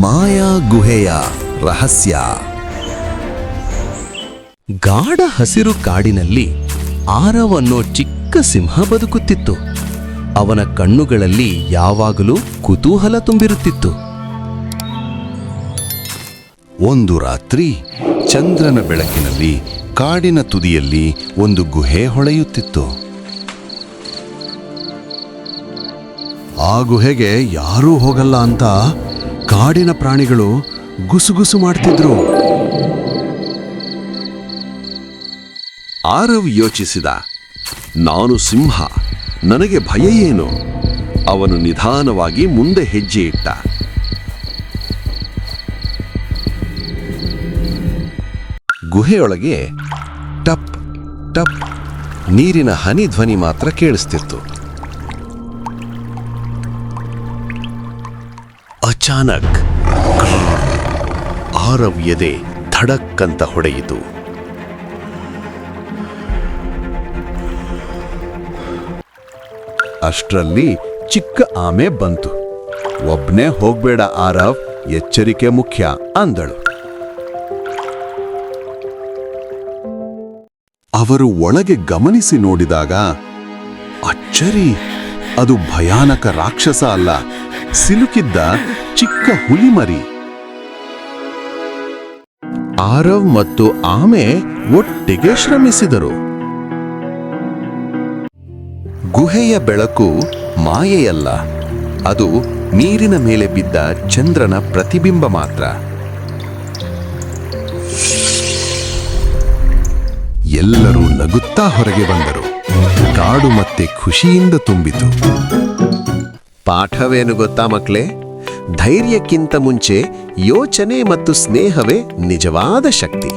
ಮಾಯಾ ಗುಹೆಯ ರಹಸ್ಯ. ಗಾಢ ಹಸಿರು ಕಾಡಿನಲ್ಲಿ ಆರವ್ ಅನ್ನೋ ಚಿಕ್ಕ ಸಿಂಹ ಬದುಕುತ್ತಿತ್ತು. ಅವನ ಕಣ್ಣುಗಳಲ್ಲಿ ಯಾವಾಗಲೂ ಕುತೂಹಲ ತುಂಬಿರುತ್ತಿತ್ತು. ಒಂದು ರಾತ್ರಿ ಚಂದ್ರನ ಬೆಳಕಿನಲ್ಲಿ ಕಾಡಿನ ತುದಿಯಲ್ಲಿ ಒಂದು ಗುಹೆ ಹೊಳೆಯುತ್ತಿತ್ತು. ಆ ಗುಹೆಗೆ ಯಾರೂ ಹೋಗಲ್ಲ ಅಂತ ಕಾಡಿನ ಪ್ರಾಣಿಗಳು ಗುಸುಗುಸು ಮಾಡ್ತಿದ್ರು. ಆರವ್ ಯೋಚಿಸಿದ, ನಾನು ಸಿಂಹ, ನನಗೆ ಭಯ ಏನು? ಅವನು ನಿಧಾನವಾಗಿ ಮುಂದೆ ಹೆಜ್ಜೆ ಇಟ್ಟ. ಗುಹೆಯೊಳಗೆ ಟಪ್ ಟಪ್ ನೀರಿನ ಹನಿ ಧ್ವನಿ ಮಾತ್ರ ಕೇಳಿಸ್ತಿತ್ತು. ಅಚಾನಕ್ ಆರವ್ ಎದೆ ಧಡಕ್ಕಂತ ಹೊಡೆಯಿತು. ಅಷ್ಟರಲ್ಲಿ ಚಿಕ್ಕ ಆಮೆ ಬಂತು. ಒಬ್ನೇ ಹೋಗ್ಬೇಡ ಆರವ್, ಎಚ್ಚರಿಕೆ ಮುಖ್ಯ ಅಂದಳು. ಅವರು ಒಳಗೆ ಗಮನಿಸಿ ನೋಡಿದಾಗ ಅಚ್ಚರಿ, ಅದು ಭಯಾನಕ ರಾಕ್ಷಸ ಅಲ್ಲ, ಸಿಲುಕಿದ್ದ ಚಿಕ್ಕ ಹುಲಿಮರಿ. ಆರವ್ ಮತ್ತು ಆಮೆ ಒಟ್ಟಿಗೆ ಶ್ರಮಿಸಿದರು. ಗುಹೆಯ ಬೆಳಕು ಮಾಯೆಯಲ್ಲ, ಅದು ನೀರಿನ ಮೇಲೆ ಬಿದ್ದ ಚಂದ್ರನ ಪ್ರತಿಬಿಂಬ ಮಾತ್ರ. ಎಲ್ಲರೂ ನಗುತ್ತಾ ಹೊರಗೆ ಬಂದರು. ಕಾಡು ಮತ್ತೆ ಖುಷಿಯಿಂದ ತುಂಬಿತು. ಪಾಠವೇನು ಗೊತ್ತಾ ಮಕ್ಕಳೇ? ಧೈರ್ಯಕ್ಕಿಂತ ಮುಂಚೆ ಯೋಚನೆ ಮತ್ತು ಸ್ನೇಹವೇ ನಿಜವಾದ ಶಕ್ತಿ.